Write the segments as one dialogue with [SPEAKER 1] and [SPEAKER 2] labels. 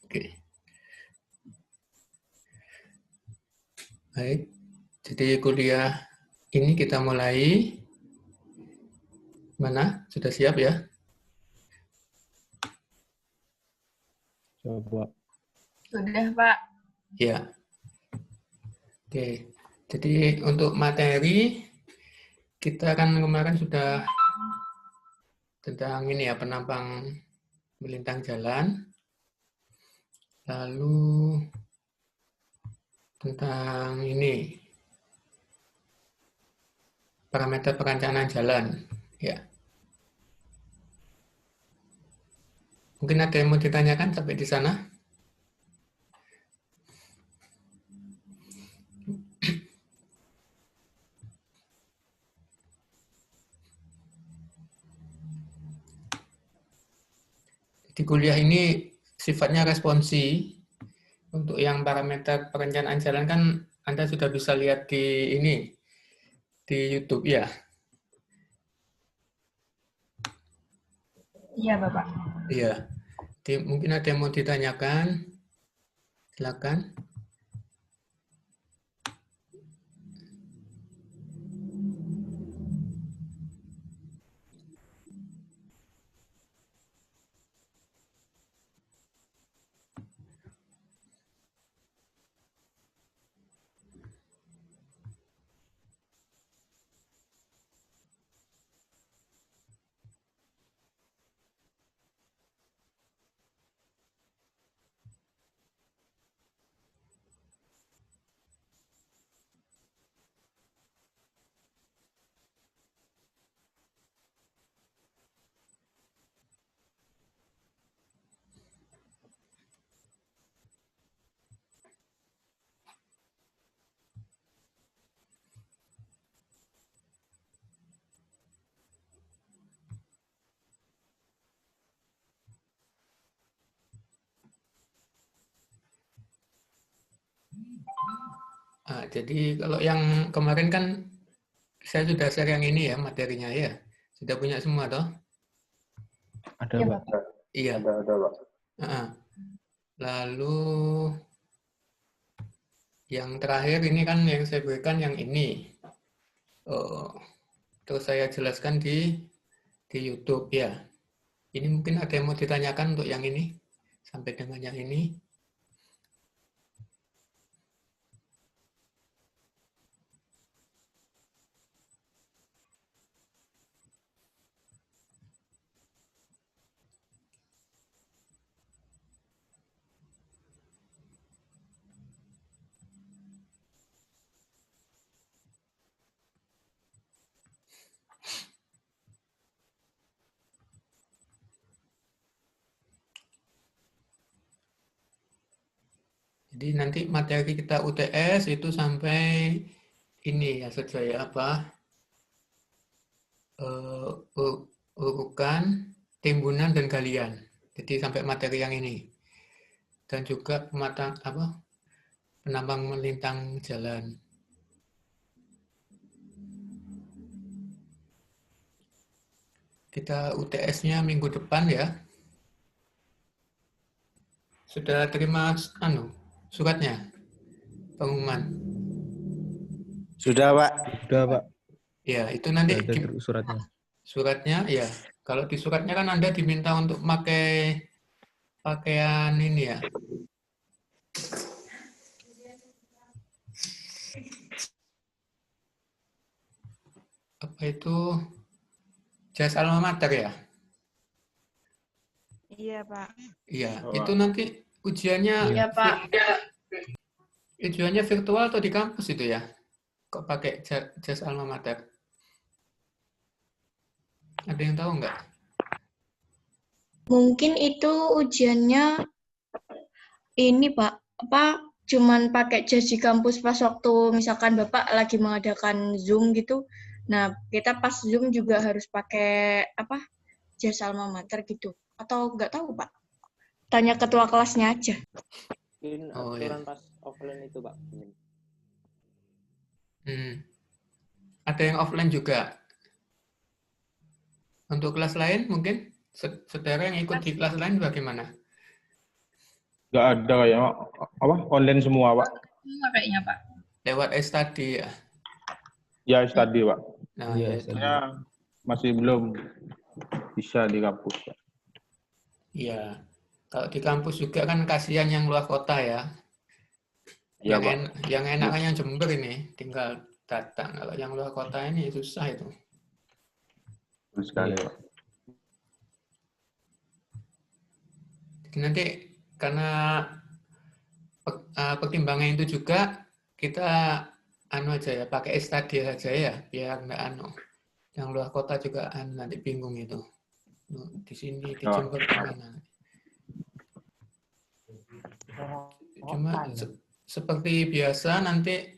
[SPEAKER 1] Oke. Baik. Jadi kuliah ini kita mulai. Mana? Sudah siap ya?
[SPEAKER 2] Coba.
[SPEAKER 3] Sudah, Pak.
[SPEAKER 1] Ya. Oke. Jadi untuk materi kita kan kemarin sudah tentang ini ya, penampang melintang jalan. Lalu tentang ini parameter perencanaan jalan. Ya. Mungkin ada yang mau ditanyakan sampai di sana? Di kuliah ini sifatnya responsi. Untuk yang parameter perencanaan jalan kan Anda sudah bisa lihat di ini, di YouTube ya.
[SPEAKER 3] Iya, Bapak.
[SPEAKER 1] Iya. Jadi, mungkin ada yang mau ditanyakan. Silakan. Nah, jadi kalau yang kemarin kan saya sudah share yang ini ya materinya ya. Sudah punya semua toh?
[SPEAKER 2] Ada,
[SPEAKER 3] Iya,
[SPEAKER 2] Pak.
[SPEAKER 3] Bapak.
[SPEAKER 1] Iya.
[SPEAKER 4] Ada, Pak.
[SPEAKER 1] Nah, lalu yang terakhir ini kan yang saya berikan yang ini. Terus saya jelaskan di YouTube ya. Ini mungkin ada yang mau ditanyakan untuk yang ini sampai dengan yang ini. Jadi nanti materi kita UTS itu sampai ini ya saja apa urukan, timbunan dan galian. Jadi sampai materi yang ini dan juga penambang melintang jalan. Kita UTS-nya minggu depan ya. Sudah terima suratnya pengumuman.
[SPEAKER 4] Sudah, Pak.
[SPEAKER 2] Sudah, Pak.
[SPEAKER 1] Ya, itu nanti
[SPEAKER 2] Sudah ada suratnya.
[SPEAKER 1] suratnya ya. Kalau di suratnya kan Anda diminta untuk pakai pakaian ini ya. Apa itu jas alma mater ya?
[SPEAKER 3] Iya, Pak.
[SPEAKER 1] Iya,
[SPEAKER 4] Oh,
[SPEAKER 1] itu nanti ujiannya
[SPEAKER 3] Iya, Pak.
[SPEAKER 1] ujiannya virtual atau di kampus itu ya? Kok pakai jas alma mater? Ada yang tahu nggak?
[SPEAKER 5] Mungkin itu ujiannya ini Pak, cuman pakai jas di kampus pas waktu misalkan Bapak lagi mengadakan Zoom gitu. Nah, kita pas Zoom juga harus pakai jas alma mater gitu. Atau nggak tahu Pak? Tanya ketua kelasnya aja.
[SPEAKER 4] mungkin
[SPEAKER 1] Oh, ya.
[SPEAKER 4] aturan pas offline itu, Pak.
[SPEAKER 1] Ada yang offline juga. Untuk kelas lain mungkin saudara yang ikut di kelas lain bagaimana?
[SPEAKER 2] Nggak ada kayak apa online semua, Pak.
[SPEAKER 3] Semua kayaknya, Pak.
[SPEAKER 1] Lewat study ya.
[SPEAKER 2] Ya tadi, Pak.
[SPEAKER 1] Nah,
[SPEAKER 2] Iya,
[SPEAKER 1] ya itu.
[SPEAKER 2] saya masih belum bisa di kampus, Pak.
[SPEAKER 1] Iya. Kalau di kampus juga kan kasihan yang luar kota ya.
[SPEAKER 2] Iya, Pak.
[SPEAKER 1] Yang enak kan yang Jember ini, tinggal datang. Kalau yang luar kota ini susah itu.
[SPEAKER 2] Betul sekali,
[SPEAKER 1] Iya.
[SPEAKER 2] Pak.
[SPEAKER 1] Jadi nanti karena pertimbangan itu juga kita aja ya, pakai study saja ya, biar nggak yang luar kota juga nanti bingung itu. Di sini di Jember gimana? Cuma seperti biasa nanti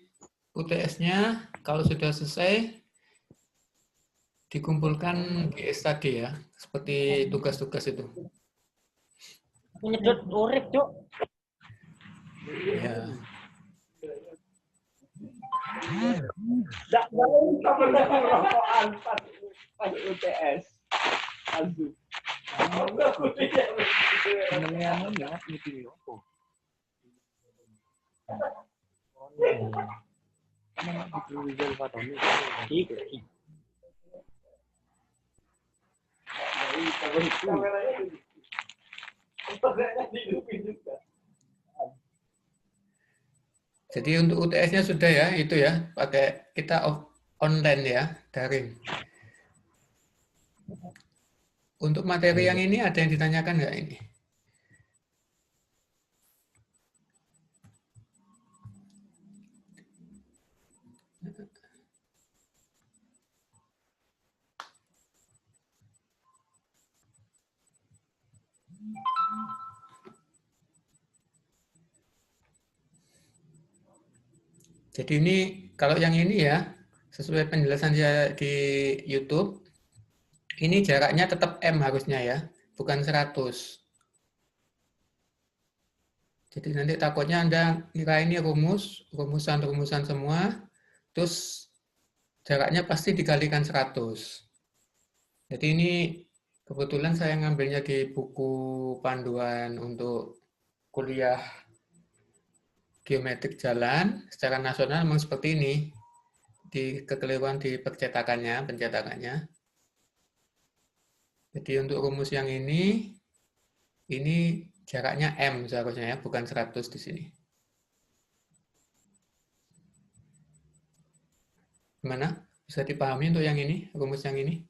[SPEAKER 1] UTS-nya kalau sudah selesai dikumpulkan di study ya, seperti tugas-tugas itu.
[SPEAKER 4] Menyedot urip, Cuk.
[SPEAKER 1] Ya.
[SPEAKER 4] Nggak mau sama rokokan pas UTS. Aduh.
[SPEAKER 1] Jadi untuk UTS-nya sudah ya, itu ya, pakai kita online ya, daring. Untuk materi yang ini ada yang ditanyakan nggak ini? Jadi ini, kalau yang ini ya, sesuai penjelasan saya di YouTube, ini jaraknya tetap M harusnya ya, bukan 100. Jadi nanti takutnya Anda kira ini rumusan semua, terus jaraknya pasti dikalikan 100. Jadi ini kebetulan saya ngambilnya di buku panduan untuk kuliah geometrik jalan secara nasional memang seperti ini. Di kekeliruan di pencetakannya. Jadi untuk rumus yang ini jaraknya M seharusnya ya, bukan 100 di sini. Gimana? Bisa dipahami untuk yang ini, rumus yang ini?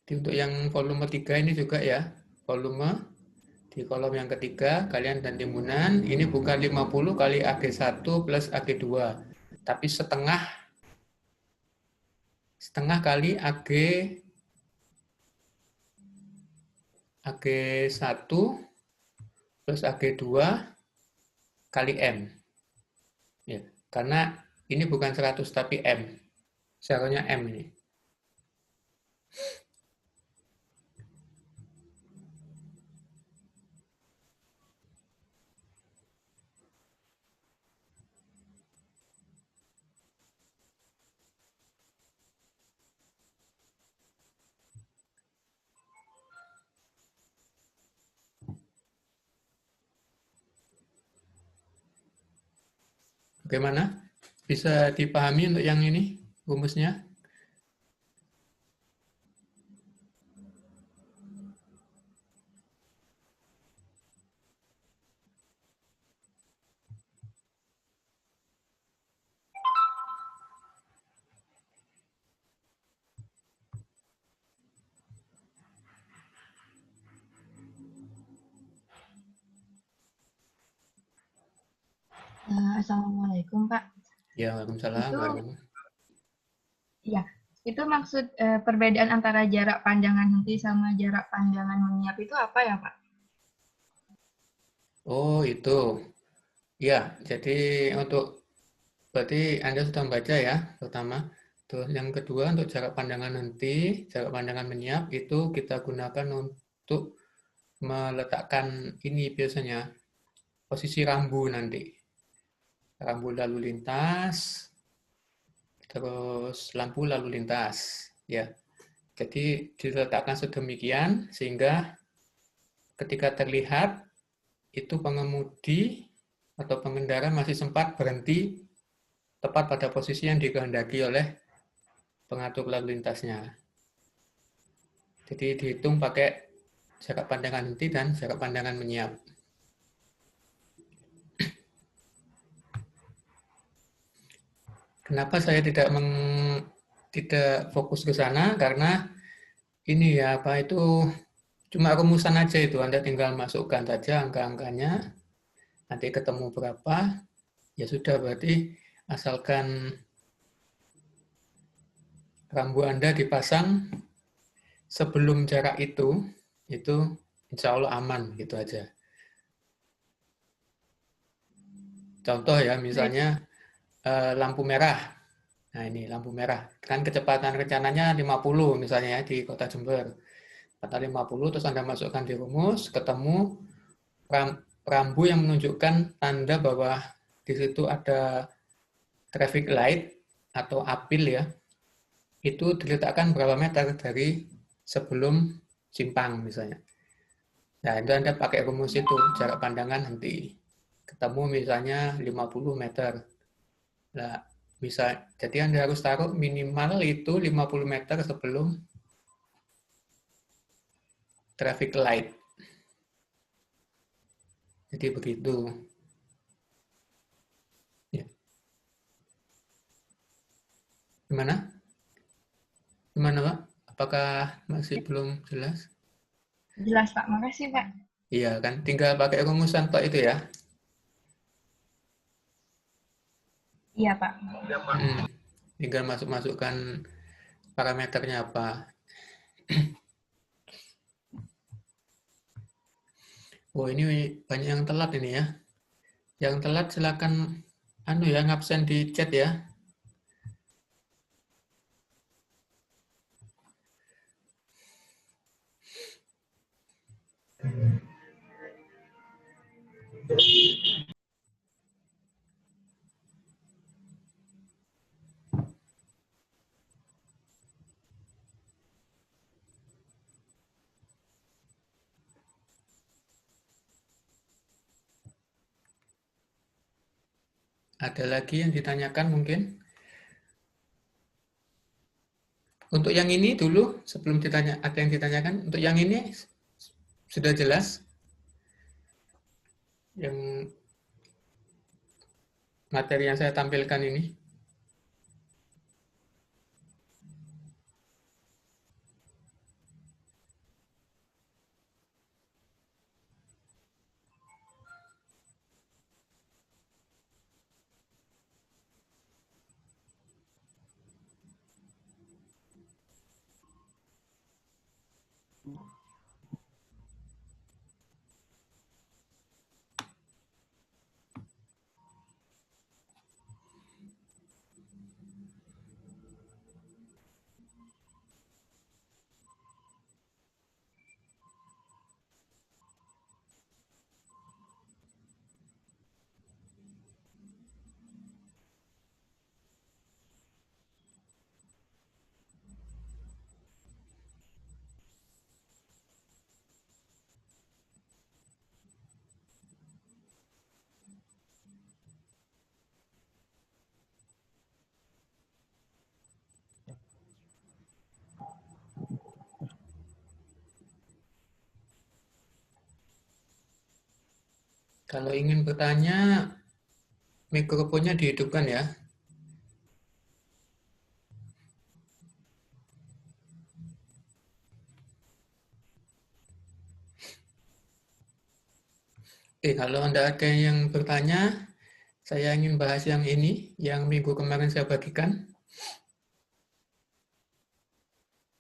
[SPEAKER 1] Jadi untuk yang volume 3 ini juga ya, volume di kolom yang ketiga, kalian dan timbunan, ini bukan 50 kali AG1 plus AG2, tapi setengah kali AG1 plus AG2 kali M. Ya, karena ini bukan 100 tapi M. Seharusnya M ini. Bagaimana? Bisa dipahami untuk yang ini rumusnya?
[SPEAKER 3] Assalamualaikum, Pak.
[SPEAKER 1] Ya, Waalaikumsalam.
[SPEAKER 3] Ya, itu maksud perbedaan antara jarak pandangan henti sama jarak pandangan menyiap itu apa ya, Pak?
[SPEAKER 1] Oh, itu. Ya, jadi berarti Anda sudah membaca ya, pertama. Terus yang kedua, untuk jarak pandangan henti, jarak pandangan menyiap, itu kita gunakan untuk meletakkan ini biasanya, posisi rambu nanti. rambu lalu lintas, terus lampu lalu lintas. Ya, jadi diletakkan sedemikian sehingga ketika terlihat itu pengemudi atau pengendara masih sempat berhenti tepat pada posisi yang dikehendaki oleh pengatur lalu lintasnya. Jadi dihitung pakai jarak pandangan henti dan jarak pandangan menyiap. Kenapa saya tidak fokus ke sana? Karena ini ya apa itu cuma rumusan aja itu. Anda tinggal masukkan saja angka-angkanya. Nanti ketemu berapa, ya sudah berarti asalkan rambu Anda dipasang sebelum jarak itu insya Allah aman gitu aja. Contoh ya, misalnya lampu merah. Nah ini lampu merah. Kan kecepatan rencananya 50 misalnya ya, di kota Jember. Kecepatan 50, terus Anda masukkan di rumus, ketemu rambu yang menunjukkan tanda bahwa di situ ada traffic light atau apil ya. Itu diletakkan berapa meter dari sebelum simpang misalnya. Nah, itu Anda pakai rumus itu, jarak pandangan henti. Ketemu misalnya 50 meter. Nah, bisa, jadi Anda harus taruh minimal itu 50 meter sebelum traffic light. Jadi begitu. Ya. Gimana? Gimana, Pak? Apakah masih belum jelas?
[SPEAKER 3] Jelas, Pak. Makasih, Pak.
[SPEAKER 1] Iya kan, tinggal pakai rumusan Pak itu ya.
[SPEAKER 3] Iya, Pak.
[SPEAKER 1] Tinggal masukkan parameternya apa. Oh, ini banyak yang telat ini ya. Yang telat silakan ngabsen di chat ya. Ada lagi yang ditanyakan mungkin? Untuk yang ini dulu, sebelum ada yang ditanyakan, untuk yang ini sudah jelas? Yang materi yang saya tampilkan ini? Kalau ingin bertanya, mikrofonnya dihidupkan ya. Kalau Anda ada yang bertanya, saya ingin bahas yang ini, yang minggu kemarin saya bagikan.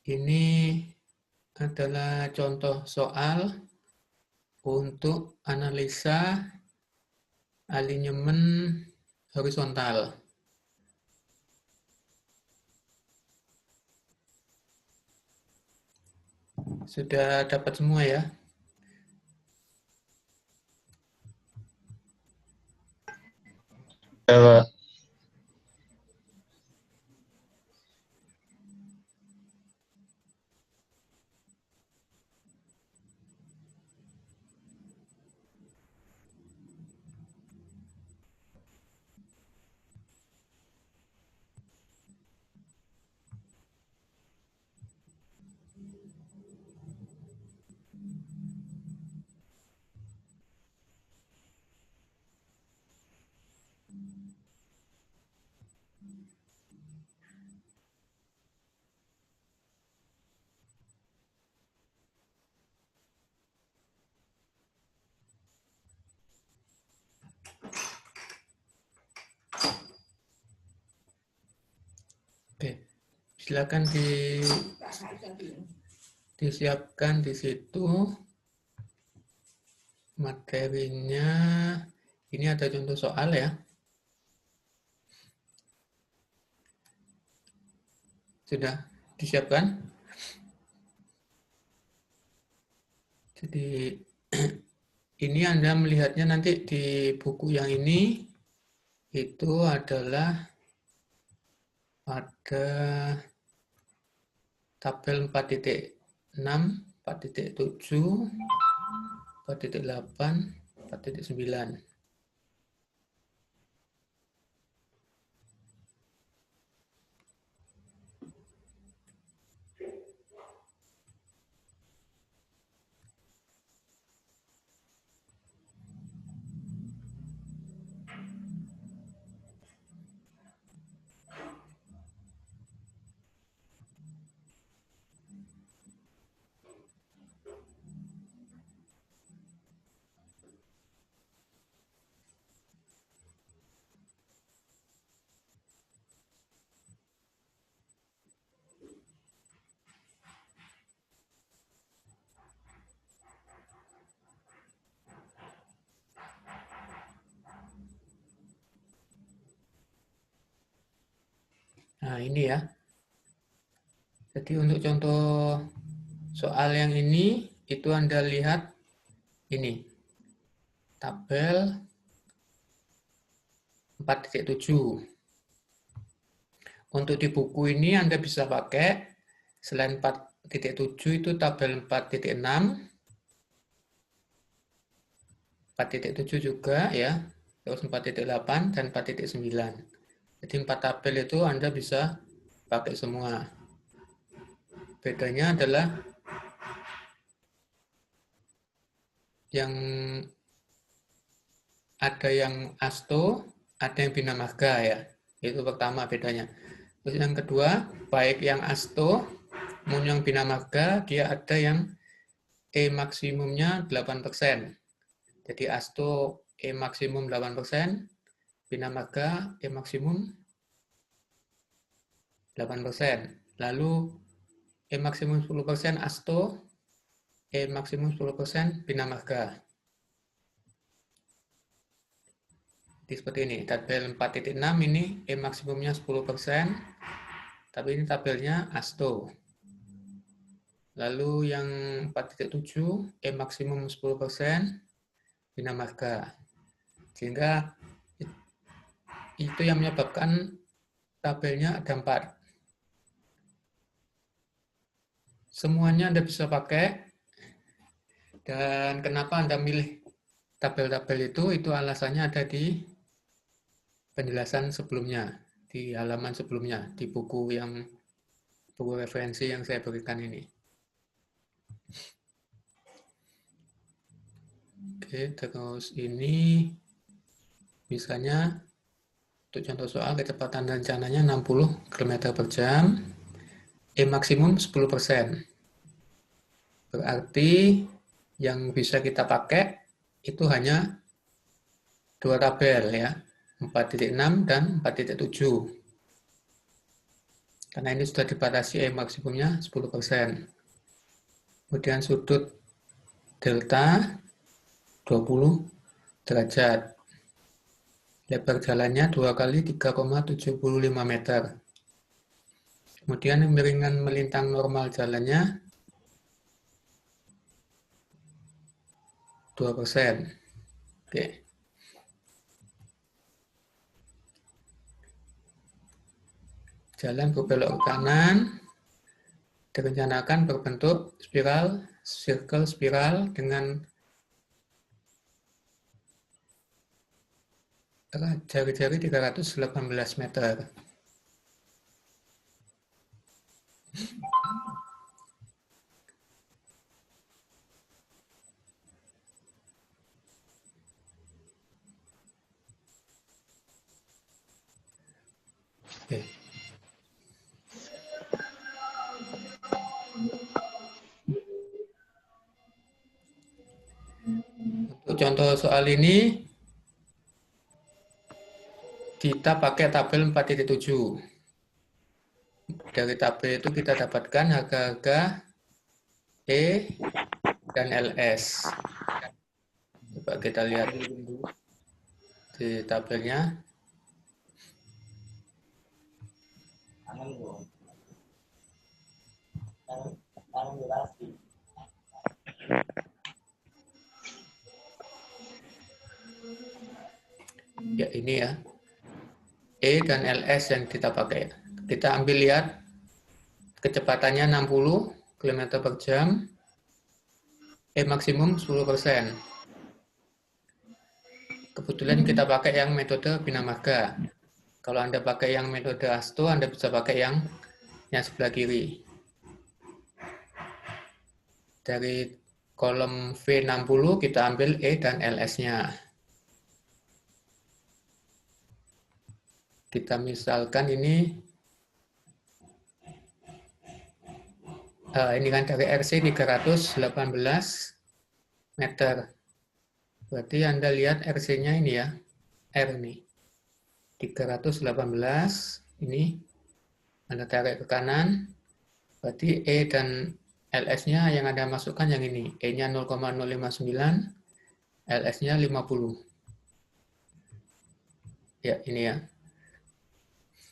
[SPEAKER 1] Ini adalah contoh soal untuk analisa alinyemen horizontal. Sudah dapat semua ya?
[SPEAKER 2] Ya, Pak.
[SPEAKER 1] Oke, silakan disiapkan di situ materinya. Ini ada contoh soal ya. Sudah disiapkan? Jadi ini Anda melihatnya nanti di buku yang ini itu adalah ada tabel 4.6, 4.7, 4.8, 4.9. Nah, ini ya. Jadi untuk contoh soal yang ini, itu Anda lihat ini. Tabel 4.7. Untuk di buku ini Anda bisa pakai, selain 4.7 itu tabel 4.6, 4.7 juga ya, terus 4.8 dan 4.9. Jadi 4 tabel itu Anda bisa pakai semua. Bedanya adalah yang ada yang ASTO, ada yang Bina Marga ya. Itu pertama bedanya. Terus yang kedua, baik yang ASTO maupun yang Bina Marga, dia ada yang E maksimumnya 8%. Jadi ASTO E maksimum 8%, Bina Marga E maksimum 8%. Lalu E maksimum 10% ASTO, E maksimum 10% Bina Marga. Jadi seperti ini, tabel 4.6 ini E maksimumnya 10%, tapi ini tabelnya ASTO. Lalu yang 4.7, E maksimum 10%, Bina Marga. Sehingga itu yang menyebabkan tabelnya ada 4. Semuanya Anda bisa pakai. Dan kenapa Anda milih tabel-tabel itu alasannya ada di penjelasan sebelumnya, di halaman sebelumnya, di buku referensi yang saya berikan ini. Oke, terus ini misalnya untuk contoh soal kecepatan rencananya 60 km per jam, E maksimum 10%. Berarti yang bisa kita pakai itu hanya 2 tabel ya, 4.6 dan 4.7. Karena ini sudah dibatasi E maksimumnya 10%. Kemudian sudut delta 20 derajat. Lebar jalannya 2 kali 3,75 meter. Kemudian miringan melintang normal jalannya 2%. Oke. jalan berbelok ke kanan, direncanakan berbentuk spiral, circle spiral dengan jari-jari 318 meter. Oke. Untuk contoh soal ini, kita pakai tabel 4.7. Dari tabel itu kita dapatkan harga-harga E dan LS. Coba kita lihat di tabelnya. Ya, ini ya. E dan LS yang kita pakai. Kita ambil lihat kecepatannya 60 km per jam. E maksimum 10%. Kebetulan kita pakai yang metode bina marga. Kalau Anda pakai yang metode ASTO, Anda bisa pakai yang sebelah kiri. Dari kolom V60 kita ambil E dan LS-nya. Kita misalkan ini kan dari RC 318 meter. Berarti Anda lihat RC-nya ini ya, R nih. 318 ini Anda tarik ke kanan, berarti E dan LS-nya yang Anda masukkan yang ini, E-nya 0,059, LS-nya 50. Ya, ini ya.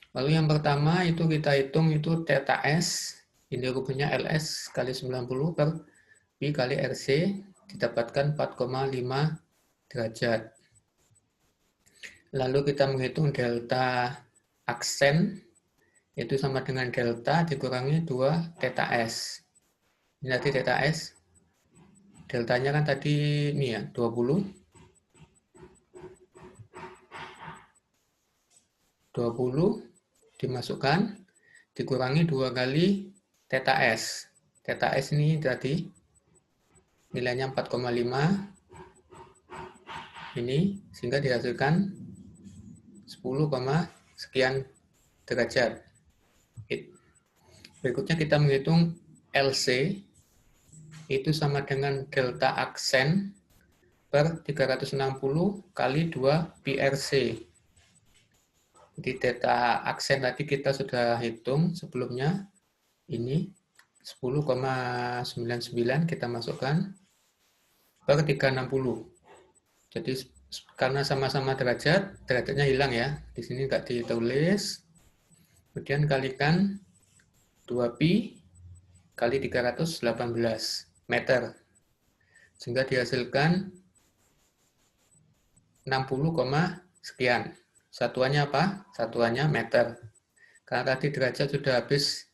[SPEAKER 1] Lalu yang pertama itu kita hitung itu theta S, ini rupiahnya LS kali 90 per Pi kali RC, didapatkan 4,5 derajat. Lalu kita menghitung delta aksen, itu sama dengan delta dikurangi 2 theta S. Ini tadi theta S, deltanya kan tadi ini ya, 20 dimasukkan, dikurangi 2 kali theta S. Theta S ini tadi nilainya 4,5 ini, sehingga dihasilkan 10, sekian derajat. Berikutnya kita menghitung LC, itu sama dengan delta aksen per 360 kali 2 PRC. Jadi theta aksen tadi kita sudah hitung sebelumnya, ini 10,99 kita masukkan per 360. Jadi karena sama-sama derajat, derajatnya hilang ya. Di sini nggak ditulis. Kemudian kalikan 2pi kali 318 meter. Sehingga dihasilkan 60, sekian. Satuannya apa? Satuannya meter. Karena tadi derajat sudah habis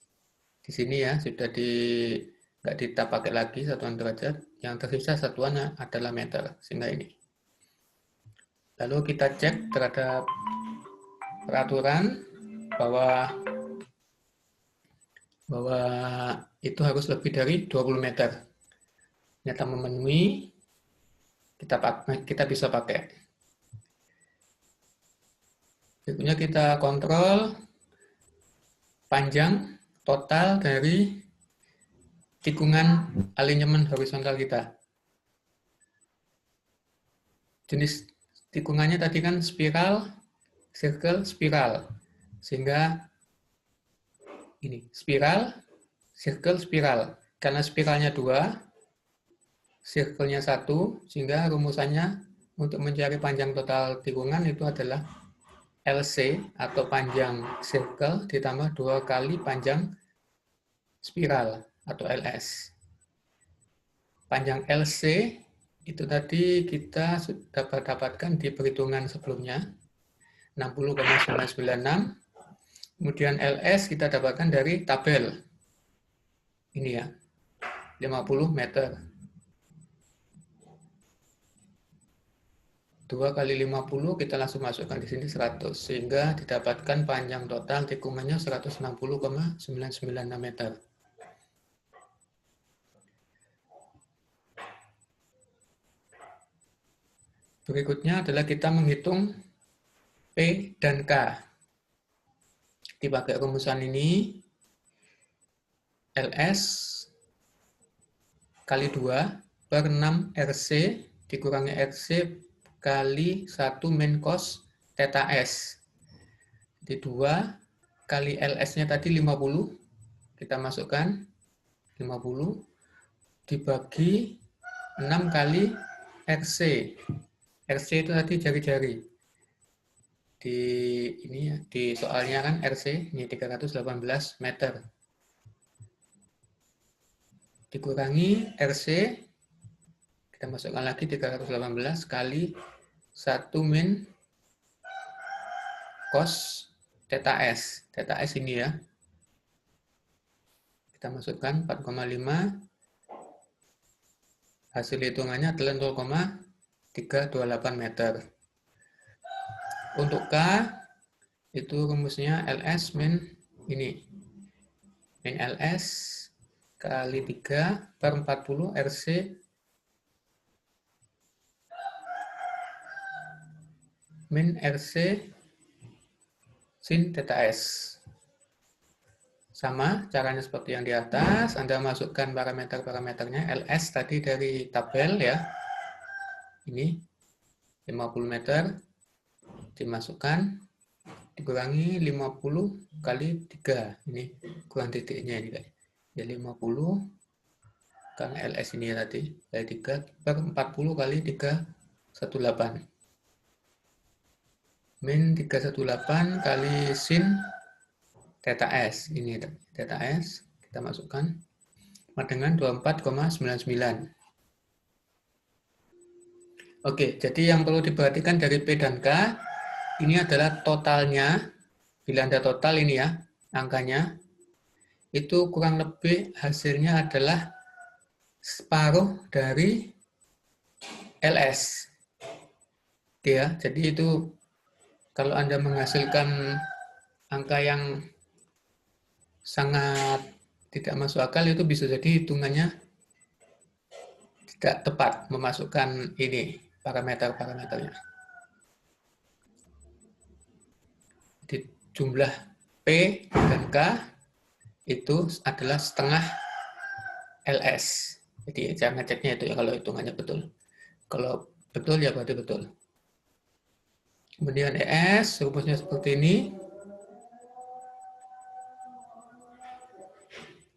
[SPEAKER 1] di sini ya, sudah nggak kita pakai lagi satuan derajat. Yang tersisa satuannya adalah meter. Sehingga ini. Lalu kita cek terhadap peraturan bahwa itu harus lebih dari 20 meter. Ternyata memenuhi, kita bisa pakai. Berikutnya kita kontrol panjang total dari tikungan alinyemen horizontal kita. Jenis tikungannya tadi kan spiral, circle, spiral. Sehingga ini, spiral, circle, spiral. Karena spiralnya 2, circle-nya 1, sehingga rumusannya untuk mencari panjang total tikungan itu adalah LC atau panjang circle ditambah 2 kali panjang spiral atau LS. Panjang LC itu tadi kita sudah dapatkan di perhitungan sebelumnya, 60,996 Kemudian LS kita dapatkan dari tabel. Ini ya, 50 meter. 2 kali 50 kita langsung masukkan di sini 100. Sehingga didapatkan panjang total tikungannya 160,996 meter. Berikutnya adalah kita menghitung P dan K. Dipakai rumusan ini, LS kali 2 per 6 RC dikurangi RC kali 1 min cos theta S. Jadi 2 kali LS-nya tadi 50, kita masukkan 50, dibagi 6 kali RC. RC itu tadi jari-jari. Di ini ya, di soalnya kan RC ini 318 meter. Dikurangi RC, kita masukkan lagi 318 kali 1 min cos theta S. Theta S ini ya. Kita masukkan 4,5. Hasil hitungannya adalah 0,328 meter. Untuk K, itu rumusnya LS min ini. Min LS kali 3 per 40 RC min RC sin theta S. Sama caranya seperti yang di atas, Anda masukkan parameter-parameternya. LS tadi dari tabel ya. Ini 50 meter dimasukkan, dikurangi 50 kali 3. Ini kurang titiknya ini guys. Ya 50 karena LS ini tadi dari 3 per 40 kali 318. Min 318 kali sin theta S. Ini theta S kita masukkan sama dengan 24,99. Oke, jadi yang perlu diperhatikan dari P dan K ini adalah totalnya. Bila Anda total ini ya, angkanya itu kurang lebih hasilnya adalah separuh dari LS. Oke ya, jadi itu kalau Anda menghasilkan angka yang sangat tidak masuk akal, itu bisa jadi hitungannya tidak tepat memasukkan ini parameter-parameternya. Jadi jumlah P dan K itu adalah setengah LS. Jadi cara ngeceknya itu ya kalau hitungannya betul. Kalau betul ya berarti betul. Kemudian ES rumusnya seperti ini.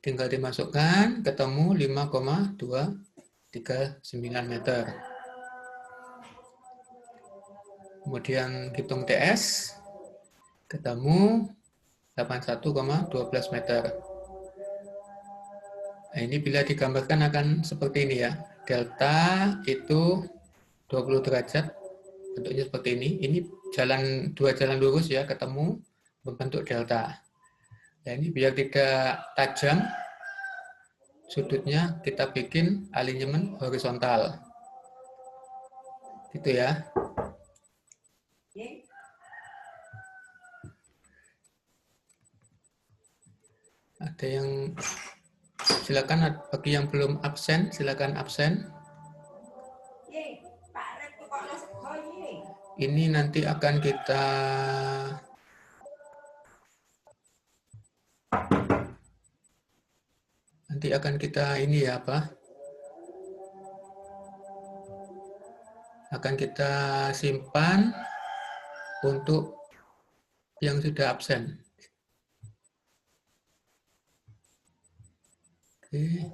[SPEAKER 1] Tinggal dimasukkan, ketemu 5,239 meter. Kemudian hitung TS, ketemu 81,12 meter. Nah, ini bila digambarkan akan seperti ini ya. Delta itu 20 derajat, bentuknya seperti ini. Ini dua jalan lurus ya, ketemu membentuk delta. Nah, ini biar tidak tajam, sudutnya kita bikin alignment horizontal. Gitu ya. Ada yang silakan, bagi yang belum absen, silakan absen. Ini nanti akan kita ini ya apa? Akan kita simpan untuk yang sudah absen. Oke.